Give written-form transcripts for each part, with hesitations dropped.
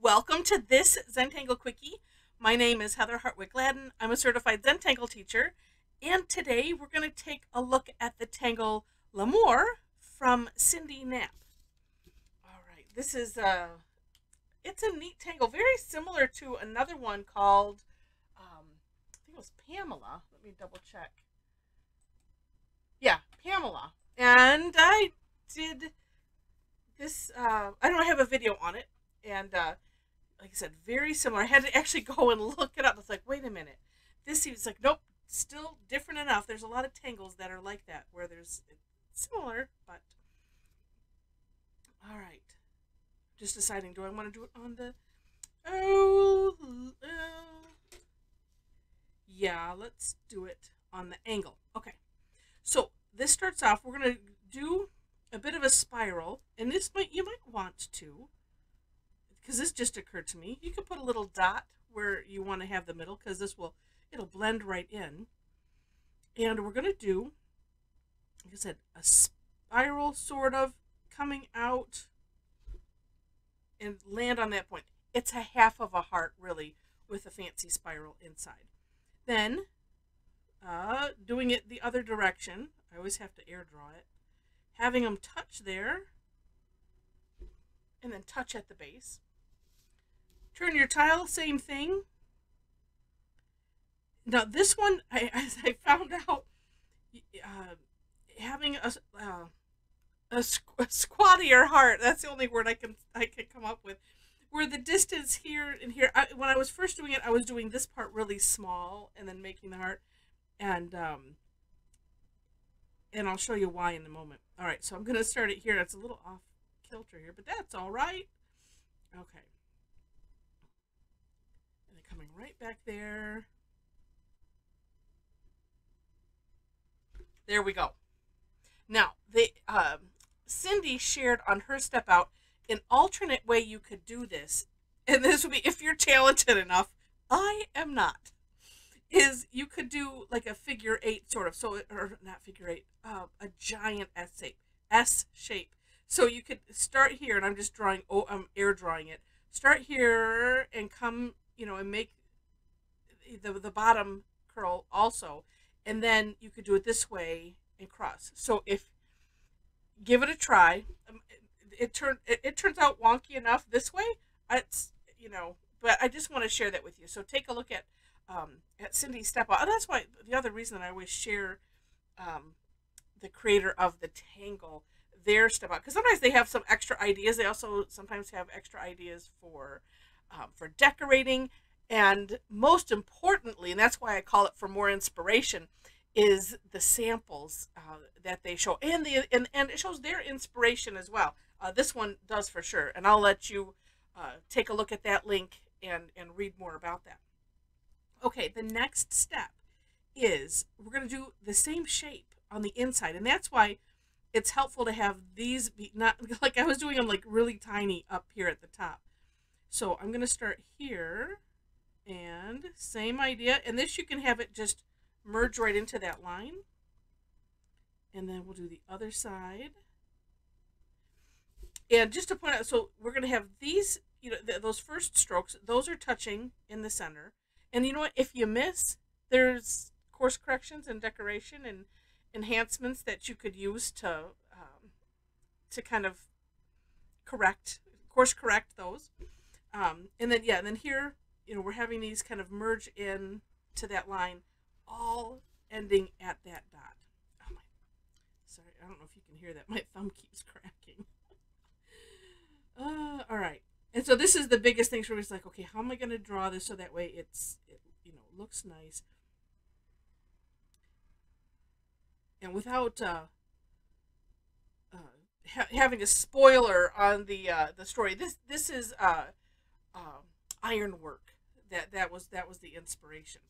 Welcome to this Zentangle Quickie. My name is Heather Hartwick Gladden. I'm a certified Zentangle teacher, and today we're going to take a look at the Tangle L'amour from Cyndi Knapp. All right, this is it's a neat tangle, very similar to another one called, I think it was Pamela. Let me double check. Yeah, Pamela. And I did this. I don't have a video on it, and like I said, very similar. I had to actually go and look it up. It's like, wait a minute. This seems like, nope, still different enough. There's a lot of tangles that are like that, where there's similar, but all right. Just deciding, do I want to do it on the, yeah, let's do it on the angle. Okay. So this starts off, we're going to do a bit of a spiral, and you might want to, because this just occurred to me, you could put a little dot where you want to have the middle, because it'll blend right in. And we're going to do, like I said, a spiral sort of coming out and land on that point. It's a half of a heart, really, with a fancy spiral inside. Then, doing it the other direction, I always have to air draw it, having them touch there, and then touch at the base. Turn your tile, same thing. Now this one, as I found out, having a squattier heart, that's the only word I can come up with, where the distance here and here, when I was first doing it, I was doing this part really small and then making the heart, and I'll show you why in a moment. All right, so I'm going to start it here. It's a little off kilter here, but that's all right. Okay. And then coming right back there. There we go. Now, Cyndi shared on her Step Out an alternate way you could do this, and this would be, if you're talented enough, I am not, is you could do like a figure eight sort of, so, or not figure eight, a giant S shape. So you could start here, and I'm just drawing, I'm air drawing it. Start here and come, and make the bottom curl also, and then you could do it this way and cross. So give it a try. It turns out wonky enough this way. It's, but I just want to share that with you. So take a look at Cyndi's Step Out. And that's why the other reason that I always share the creator of the Tangle, their Step Out, because sometimes they have some extra ideas. They also sometimes have extra ideas for decorating, and most importantly, and that's why I call it for more inspiration, is the samples that they show, and it shows their inspiration as well. This one does for sure, and I'll let you take a look at that link and read more about that. Okay, the next step is we're going to do the same shape on the inside, and that's why it's helpful to have these be not like I was doing them like really tiny up here at the top. So I'm going to start here, and same idea, and this you can have it just merge right into that line, and then we'll do the other side. And just to point out, so we're going to have these, those first strokes, those are touching in the center. And you know what? If you miss, there's course corrections and decoration and enhancements that you could use to kind of course correct those. And then, yeah, and then here, we're having these kind of merge in to that line, all ending at that dot. Oh my, sorry, I don't know if you can hear that. My thumb keeps cracking. All right. And so this is the biggest thing. So it's like, okay, how am I going to draw this so that way it looks nice, and without having a spoiler on the story. This is ironwork. That was the inspiration.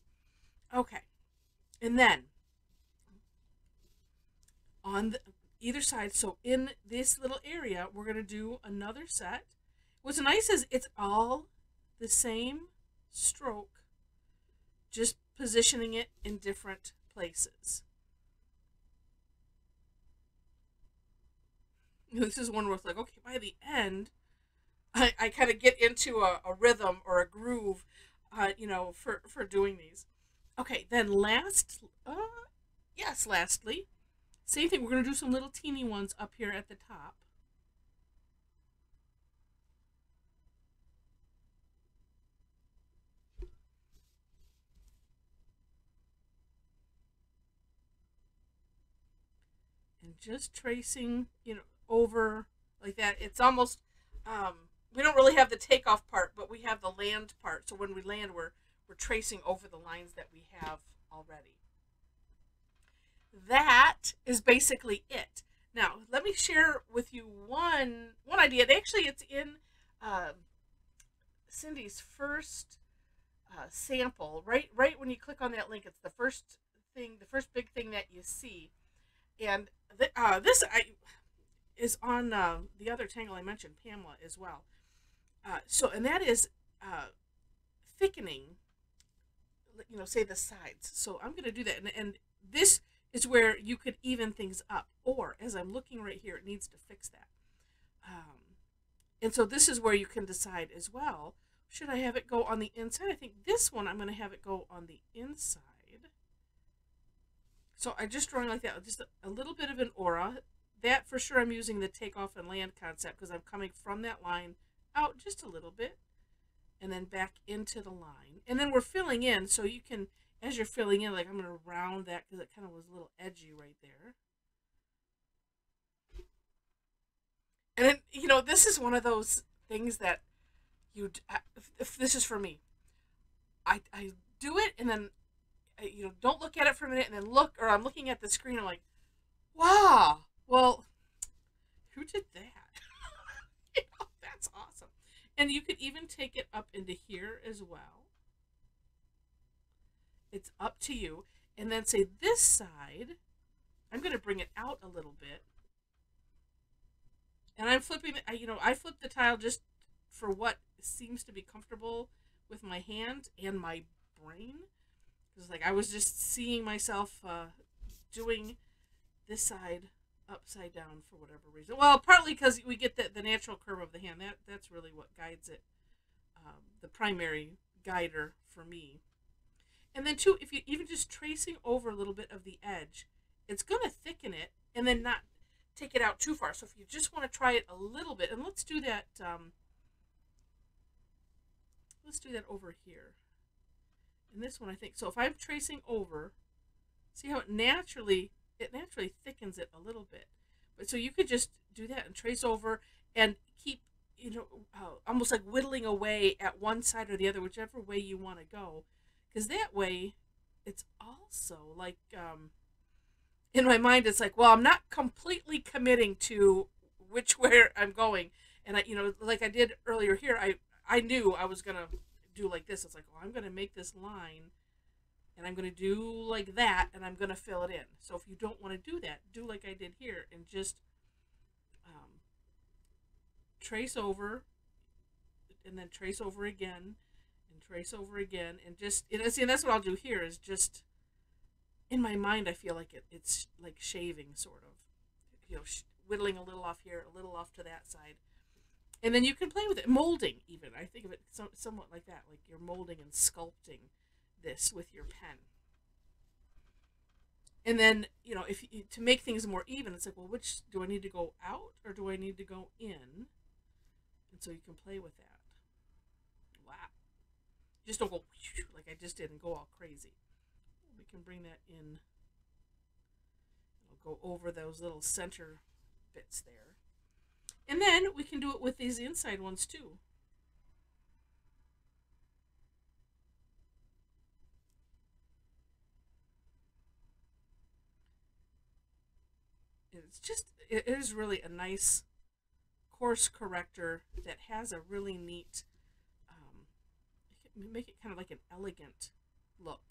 Okay, and then on either side, so in this little area, we're going to do another set. What's nice is it's all the same stroke, just positioning it in different places. This is one where it's like, okay, by the end, I kind of get into a rhythm or a groove, for doing these. Okay, then lastly, same thing. We're gonna do some little teeny ones up here at the top. And just tracing, over like that. It's almost, we don't really have the takeoff part, but we have the land part. So when we land, we're tracing over the lines that we have already. That is basically it. Now, let me share with you one idea. Actually, it's in uh, Cyndi's first sample. Right when you click on that link, it's the first thing, the first big thing that you see. And this is on the other tangle I mentioned, Pamela, as well. And that is thickening, say the sides. So I'm going to do that. And this is where you could even things up. Or, as I'm looking right here, it needs to fix that. And so this is where you can decide as well. Should I have it go on the inside? I think this one I'm going to have it go on the inside. So I'm just drawing like that, just a little bit of an aura. That for sure I'm using the takeoff and land concept because I'm coming from that line out just a little bit and then back into the line. And then we're filling in, so you can, as you're filling in, like I'm going to round that because it kind of was a little edgy right there. And then, this is one of those things that if this is for me, I do it and then don't look at it for a minute and then look, or I'm looking at the screen, I'm like, wow, well, who did that? That's awesome. And you could even take it up into here as well. It's up to you. And then say this side, I'm going to bring it out a little bit. And I'm flipping, I flip the tile just for what seems to be comfortable with my hand and my brain. Because I was just seeing myself doing this side upside down for whatever reason. Well, partly because we get the natural curve of the hand. That's really what guides it. The primary guider for me. And then too, if you even just tracing over a little bit of the edge, it's going to thicken it and then not take it out too far. So if you just want to try it a little bit, and let's do that. Let's do that over here. And this one, I think. So if I'm tracing over, see how it naturally thickens it a little bit. But so you could just do that and trace over and keep, almost like whittling away at one side or the other, whichever way you want to go. Because that way, it's also like, in my mind, it's like, well, I'm not completely committing to which way I'm going. And like I did earlier here, I knew I was going to do like this. It's like, well, I'm going to make this line and I'm going to do like that and I'm going to fill it in. So if you don't want to do that, do like I did here and just trace over and then trace over again and trace over again and just, and that's what I'll do here is just, in my mind, I feel like it's like shaving, sort of, whittling a little off here, a little off to that side. And then you can play with it. Molding, even. I think of it somewhat like that. Like you're molding and sculpting this with your pen. And then, if to make things more even, it's like, well, which do I need to go out or do I need to go in? And so you can play with that. Wow. Just don't go like I just did and go all crazy. We can bring that in. I'll go over those little center bits there. And then we can do it with these inside ones too. It is really a nice course corrector that has a really neat, make it kind of like an elegant look.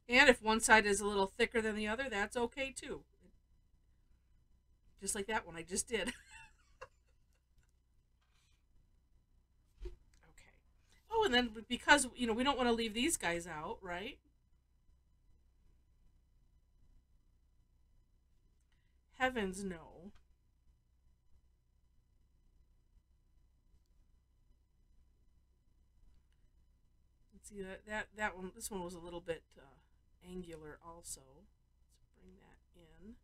And if one side is a little thicker than the other, that's okay too. Just like that one I just did. Okay. Oh, and then because, we don't want to leave these guys out, right? heavens no. Let's see that one. This one was a little bit angular also. Let's bring that in.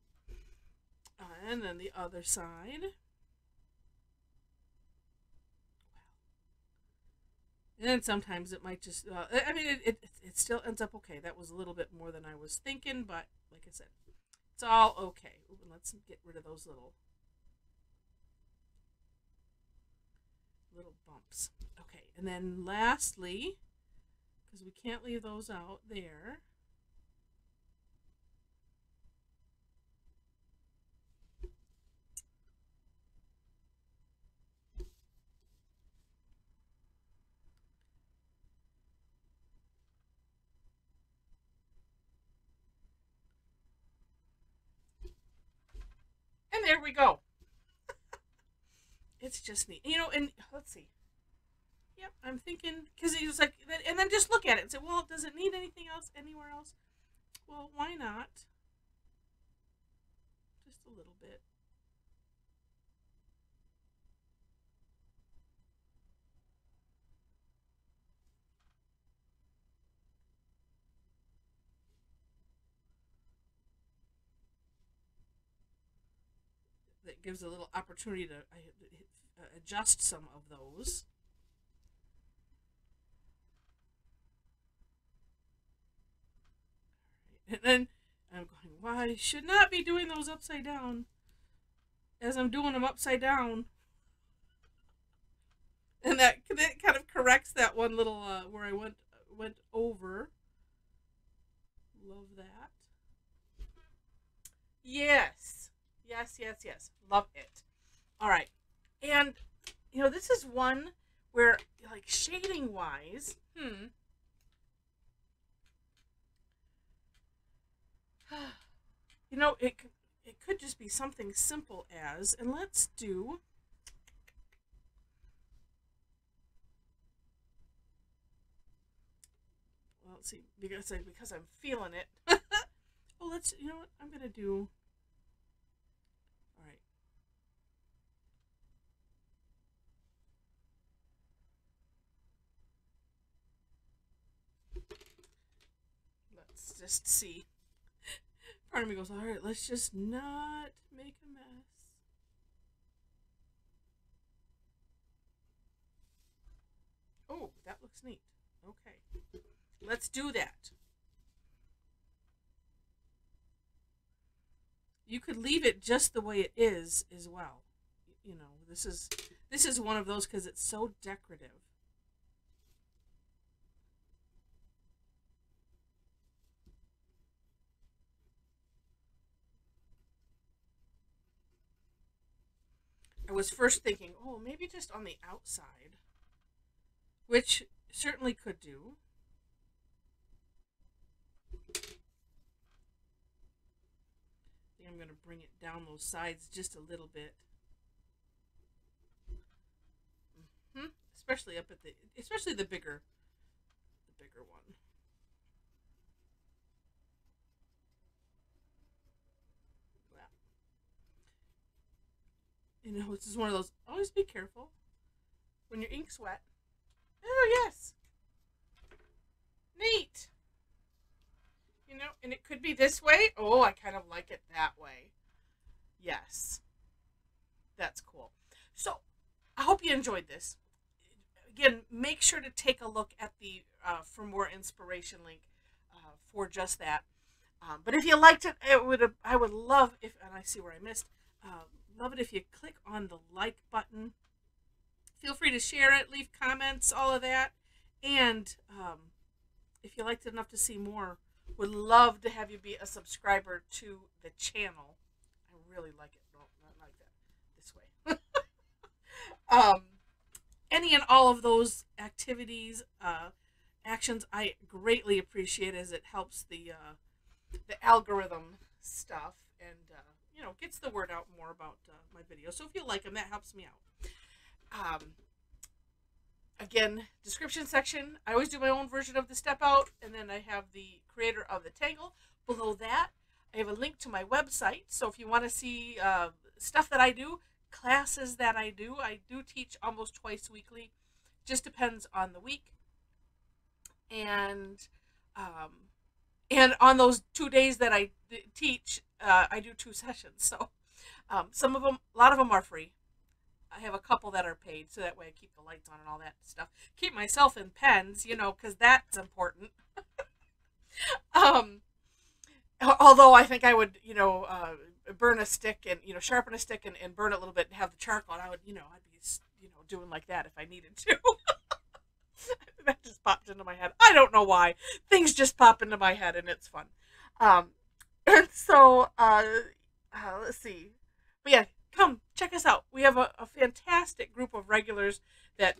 And then the other side. And then sometimes it might just, I mean, it still ends up okay. That was a little bit more than I was thinking, but like I said, it's all okay. Ooh, let's get rid of those little bumps. Okay, and then lastly, because we can't leave those out there. And there we go. It's just neat. You know, and let's see. Yep, I'm thinking, because he was like, and then just look at it and say, well, does it need anything else anywhere else? Well, why not? Just a little bit. That gives a little opportunity to adjust some of those. And then I'm going, well, I should not be doing those upside down as I'm doing them upside down. And that kind of corrects that one little where I went over. Love that. Yes. Yes. Love it. All right. And, you know, this is one where, like, shading wise, you know, it could just be something simple as, and let's do, well, let's see, because I'm feeling it. Oh, let's, you know what, I'm going to do, all right. Let's just see. Part of me goes, all right, let's just not make a mess. Oh, that looks neat. Okay. Let's do that. You could leave it just the way it is as well. You know, this is one of those because it's so decorative. I was first thinking, oh, maybe just on the outside, which certainly could do. I think I'm going to bring it down those sides just a little bit. Especially up at especially the bigger one. Wow. You know, this is one of those, always be careful when your ink's wet. Oh, yes. Neat. You know, and it could be this way. Oh, I kind of like it that way. Yes. That's cool. So, I hope you enjoyed this. Again, make sure to take a look at the for more inspiration link for just that. But if you liked it, I would love if, and I see where I missed, love it if you click on the like button. Feel free to share it, leave comments, all of that. And if you liked it enough to see more, would love to have you be a subscriber to the channel. I really like it. No, not like that. This way. Any and all of those activities, actions, I greatly appreciate as it helps the algorithm stuff and you know, gets the word out more about my videos. So if you like them, that helps me out. Again, description section. I always do my own version of the step out, and then I have the creator of the tangle. Below that, I have a link to my website. So if you want to see stuff that I do, classes that I do teach almost twice weekly. Just depends on the week. And on those 2 days that I teach, I do 2 sessions. So some of them, a lot of them are free. I have a couple that are paid, so that way I keep the lights on and all that stuff. Keep myself in pens, you know, because that's important. Although I think I would, you know, burn a stick and, you know, sharpen a stick and burn it a little bit and have the charcoal. And I would, you know, I'd be, you know, doing like that if I needed to. That just popped into my head. I don't know why. Things just pop into my head, and it's fun. And so, let's see. But yeah, come check us out. We have a fantastic group of regulars that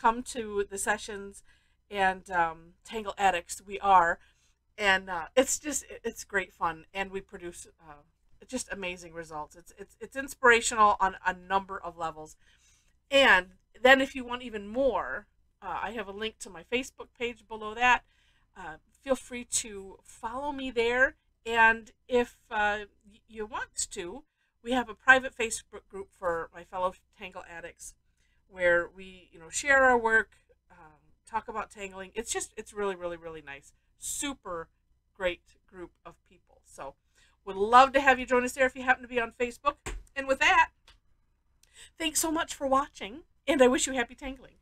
come to the sessions, and Tangle Addicts we are. And it's great fun, and we produce just amazing results. It's inspirational on a number of levels. And then if you want even more, I have a link to my Facebook page below that. Feel free to follow me there. And if you want to, we have a private Facebook group for my fellow Tangle Addicts, where we, you know, share our work, talk about tangling. It's really, really, really nice. Super great group of people. So would love to have you join us there if you happen to be on Facebook. And with that, thanks so much for watching, and I wish you happy tangling.